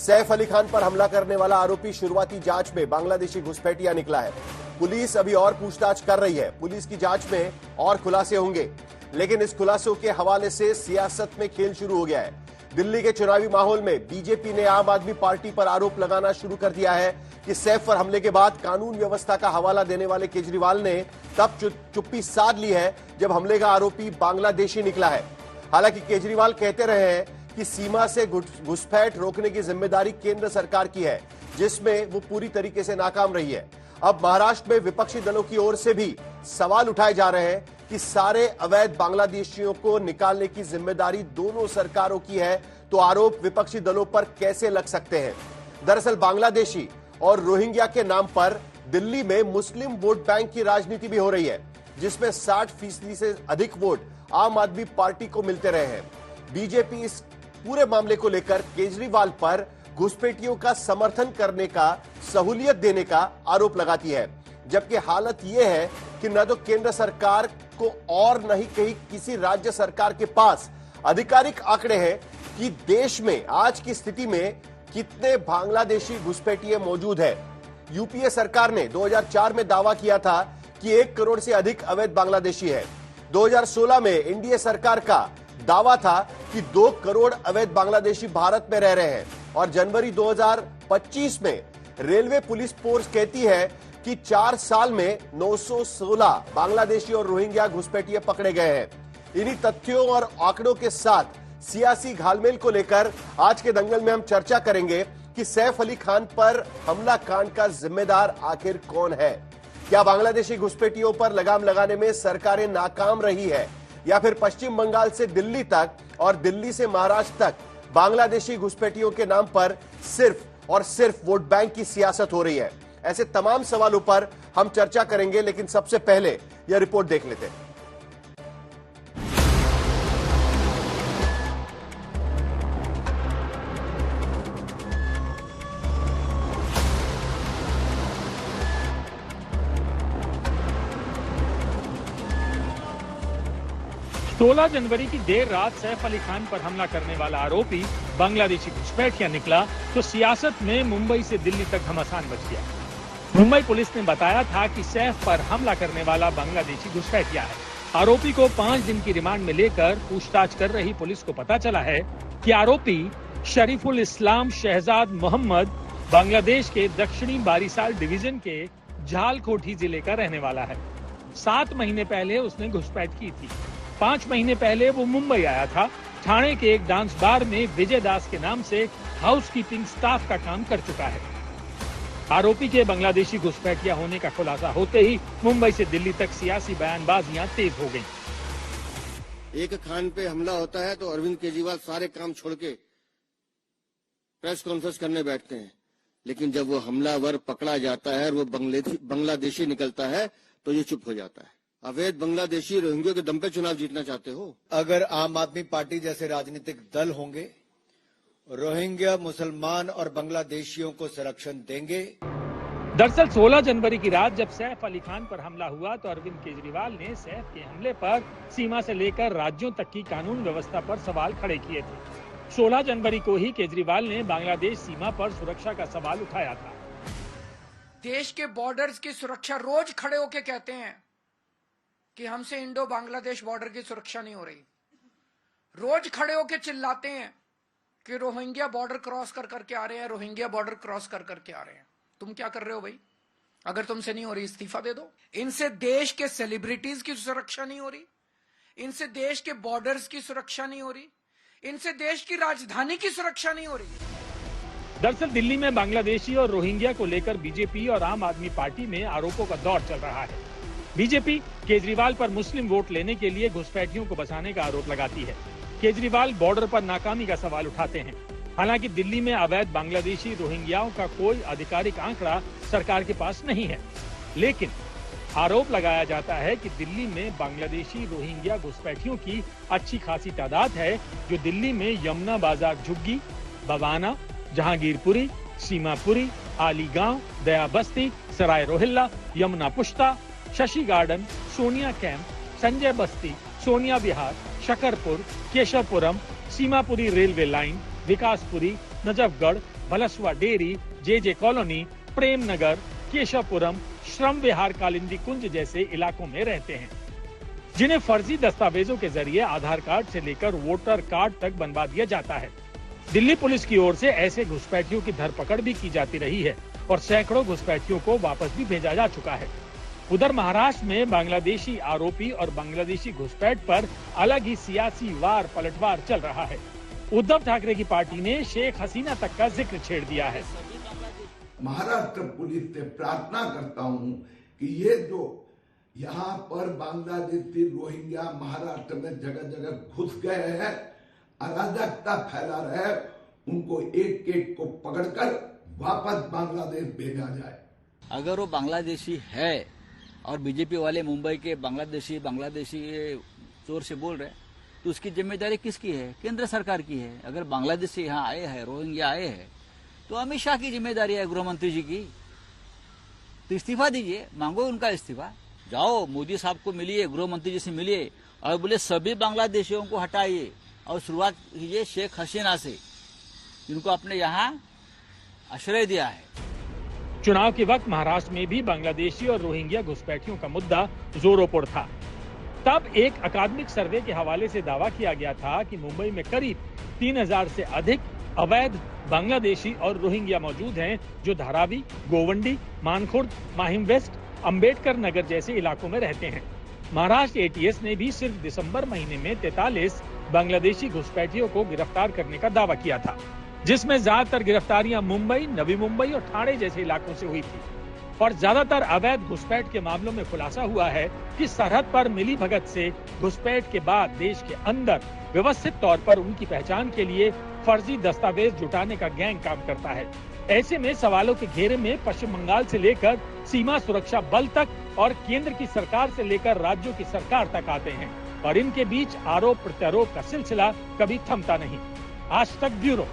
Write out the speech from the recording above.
सैफ अली खान पर हमला करने वाला आरोपी शुरुआती जांच में बांग्लादेशी घुसपैठिया निकला है। पुलिस अभी और पूछताछ कर रही है। पुलिस की जांच में और खुलासे होंगे, लेकिन इस खुलासों के हवाले से सियासत में खेल शुरू हो गया है। दिल्ली के चुनावी माहौल में बीजेपी ने आम आदमी पार्टी पर आरोप लगाना शुरू कर दिया है कि सैफ पर हमले के बाद कानून व्यवस्था का हवाला देने वाले केजरीवाल ने तब चुप्पी साध ली है जब हमले का आरोपी बांग्लादेशी निकला है। हालांकि केजरीवाल कहते रहे हैं कि सीमा से घुसपैठ रोकने की जिम्मेदारी केंद्र सरकार की है, जिसमें वो पूरी तरीके से नाकाम रही है। अब महाराष्ट्र में विपक्षी दलों की ओर से भी सवाल उठाए जा रहे हैं कि सारे अवैध बांग्लादेशियों को निकालने की जिम्मेदारी दोनों सरकारों की है, तो आरोप विपक्षी दलों पर कैसे लग सकते हैं। दरअसल बांग्लादेशी और रोहिंग्या के नाम पर दिल्ली में मुस्लिम वोट बैंक की राजनीति भी हो रही है, जिसमें 60% से अधिक वोट आम आदमी पार्टी को मिलते रहे हैं। बीजेपी इस पूरे मामले को लेकर केजरीवाल पर घुसपैठियों का समर्थन करने का, सहूलियत देने का आरोप लगाती है, जबकि हालत यह है कि न तो केंद्र सरकार को और न ही कहीं किसी राज्य सरकार के पास आधिकारिक आंकड़े हैं कि देश में आज की स्थिति में कितने बांग्लादेशी घुसपैठिए मौजूद है। यूपीए सरकार ने 2004 में दावा किया था कि 1 करोड़ से अधिक अवैध बांग्लादेशी है। 2016 में एनडीए सरकार का दावा था कि 2 करोड़ अवैध बांग्लादेशी भारत में रह रहे हैं, और जनवरी 2025 में रेलवे पुलिस फोर्स कहती है कि 4 साल में 916 बांग्लादेशी और रोहिंग्या घुसपैठिए पकड़े गए हैं। इन्हीं तथ्यों और आंकड़ों के साथ सियासी घालमेल को लेकर आज के दंगल में हम चर्चा करेंगे कि सैफ अली खान पर हमला कांड का जिम्मेदार आखिर कौन है। क्या बांग्लादेशी घुसपैठियों पर लगाम लगाने में सरकारें नाकाम रही है, या फिर पश्चिम बंगाल से दिल्ली तक और दिल्ली से महाराष्ट्र तक बांग्लादेशी घुसपैठियों के नाम पर सिर्फ और सिर्फ वोट बैंक की सियासत हो रही है। ऐसे तमाम सवालों पर हम चर्चा करेंगे, लेकिन सबसे पहले यह रिपोर्ट देख लेते हैं। 16 जनवरी की देर रात सैफ अली खान पर हमला करने वाला आरोपी बांग्लादेशी घुसपैठिया निकला तो सियासत में मुंबई से दिल्ली तक घमासान मच गया। मुंबई पुलिस ने बताया था कि सैफ पर हमला करने वाला बांग्लादेशी घुसपैठिया है। आरोपी को 5 दिन की रिमांड में लेकर पूछताछ कर रही पुलिस को पता चला है कि आरोपी शरीफुल इस्लाम शहजाद मोहम्मद बांग्लादेश के दक्षिणी बारिसाल डिवीजन के झालकोठी जिले का रहने वाला है। 7 महीने पहले उसने घुसपैठ की थी। 5 महीने पहले वो मुंबई आया था। ठाणे के एक डांस बार में विजय दास के नाम से हाउसकीपिंग स्टाफ का काम कर चुका है। आरोपी के बांग्लादेशी घुसपैठिया होने का खुलासा होते ही मुंबई से दिल्ली तक सियासी बयानबाजियां तेज हो गईं। एक खान पे हमला होता है तो अरविंद केजरीवाल सारे काम छोड़ के प्रेस कॉन्फ्रेंस करने बैठते हैं, लेकिन जब वो हमलावर पकड़ा जाता है और वो बांग्लादेशी निकलता है तो ये चुप हो जाता है। अवैध बांग्लादेशी रोहिंग्या के दम पे चुनाव जीतना चाहते हो? अगर आम आदमी पार्टी जैसे राजनीतिक दल होंगे, रोहिंग्या मुसलमान और बांग्लादेशियों को संरक्षण देंगे। दरअसल 16 जनवरी की रात जब सैफ अली खान पर हमला हुआ तो अरविंद केजरीवाल ने सैफ के हमले पर सीमा से लेकर राज्यों तक की कानून व्यवस्था पर सवाल खड़े किए थे। 16 जनवरी को ही केजरीवाल ने बांग्लादेश सीमा पर सुरक्षा का सवाल उठाया था। देश के बॉर्डर्स की सुरक्षा रोज खड़े होके कहते हैं कि हमसे इंडो बांग्लादेश बॉर्डर की सुरक्षा नहीं हो रही। रोज खड़े होके चिल्लाते हैं कि रोहिंग्या बॉर्डर क्रॉस कर करके आ रहे हैं, रोहिंग्या बॉर्डर क्रॉस कर करके आ रहे हैं। तुम क्या कर रहे हो भाई? अगर तुमसे नहीं हो रही इस्तीफा दे दो। इनसे देश के सेलिब्रिटीज की सुरक्षा नहीं हो रही, इनसे देश के बॉर्डर्स की सुरक्षा नहीं हो रही, इनसे देश की राजधानी की सुरक्षा नहीं हो रही। दरअसल दिल्ली में बांग्लादेशी और रोहिंग्या को लेकर बीजेपी और आम आदमी पार्टी में आरोपों का दौर चल रहा है। बीजेपी केजरीवाल पर मुस्लिम वोट लेने के लिए घुसपैठियों को बचाने का आरोप लगाती है। केजरीवाल बॉर्डर पर नाकामी का सवाल उठाते हैं। हालांकि दिल्ली में अवैध बांग्लादेशी रोहिंग्याओं का कोई आधिकारिक आंकड़ा सरकार के पास नहीं है, लेकिन आरोप लगाया जाता है कि दिल्ली में बांग्लादेशी रोहिंग्या घुसपैठियों की अच्छी खासी तादाद है, जो दिल्ली में यमुना बाजार झुग्गी, Bawana, Jahangirpuri, Seemapuri, Aligaon, Daya Basti, Sarai Rohilla, Yamuna Pushta, Shashi garden, Sonia camp, Sanjay Basti, Sonia Vihar, Shakarpur, Keshavpuram, Seemapuri railway line, Vikaspuri, Najafgarh, Bhalswa dairy, J colony, Prem Nagar, Keshavpuram, Shram Vihar, Kalindi कुंज जैसे इलाकों में रहते हैं, जिन्हें फर्जी दस्तावेजों के जरिए आधार कार्ड से लेकर वोटर कार्ड तक बनवा दिया जाता है। दिल्ली पुलिस की ओर से ऐसे घुसपैठियों की धरपकड़ भी की जाती रही है और सैकड़ों घुसपैठियों को वापस भी भेजा जा चुका है। उधर महाराष्ट्र में बांग्लादेशी आरोपी और बांग्लादेशी घुसपैठ पर अलग ही सियासी वार पलटवार चल रहा है। उद्धव ठाकरे की पार्टी ने शेख हसीना तक का जिक्र छेड़ दिया है। महाराष्ट्र पुलिस से प्रार्थना करता हूं कि ये जो यहाँ पर बांग्लादेशी रोहिंग्या महाराष्ट्र में जगह जगह घुस गए हैं, अराजकता फैला रहे हैं, उनको एक एक को पकड़कर वापस बांग्लादेश भेजा जाए। अगर वो बांग्लादेशी है और बीजेपी वाले मुंबई के बांग्लादेशी जोर से बोल रहे हैं, तो उसकी जिम्मेदारी किसकी है? केंद्र सरकार की है। अगर बांग्लादेशी यहाँ आए हैं, रोहिंग्या आए हैं, तो अमित शाह की जिम्मेदारी है, गृह मंत्री जी की। तो इस्तीफा दीजिए, मांगो उनका इस्तीफा, जाओ मोदी साहब को मिलिए, गृह मंत्री जी से मिलिए और बोले सभी बांग्लादेशियों को हटाइए और शुरुआत कीजिए शेख हसीना से, जिनको आपने यहाँ आश्रय दिया है। चुनाव के वक्त महाराष्ट्र में भी बांग्लादेशी और रोहिंग्या घुसपैठियों का मुद्दा जोरों पर था। तब एक अकादमिक सर्वे के हवाले से दावा किया गया था कि मुंबई में करीब 3000 से अधिक अवैध बांग्लादेशी और रोहिंग्या मौजूद हैं, जो धारावी, गोवंडी, मानखुर्द, माहिम वेस्ट, अंबेडकर नगर जैसे इलाकों में रहते हैं। महाराष्ट्र एटीएस ने भी सिर्फ दिसंबर महीने में 43 बांग्लादेशी घुसपैठियों को गिरफ्तार करने का दावा किया था, जिसमें ज्यादातर गिरफ्तारियां मुंबई, नवी मुंबई और ठाणे जैसे इलाकों से हुई थी। और ज्यादातर अवैध घुसपैठ के मामलों में खुलासा हुआ है कि सरहद पर मिली भगत से घुसपैठ के बाद देश के अंदर व्यवस्थित तौर पर उनकी पहचान के लिए फर्जी दस्तावेज जुटाने का गैंग काम करता है। ऐसे में सवालों के घेरे में पश्चिम बंगाल से लेकर सीमा सुरक्षा बल तक और केंद्र की सरकार से लेकर राज्यों की सरकार तक आते हैं और इनके बीच आरोप प्रत्यारोप का सिलसिला कभी थमता नहीं। आज तक ब्यूरो।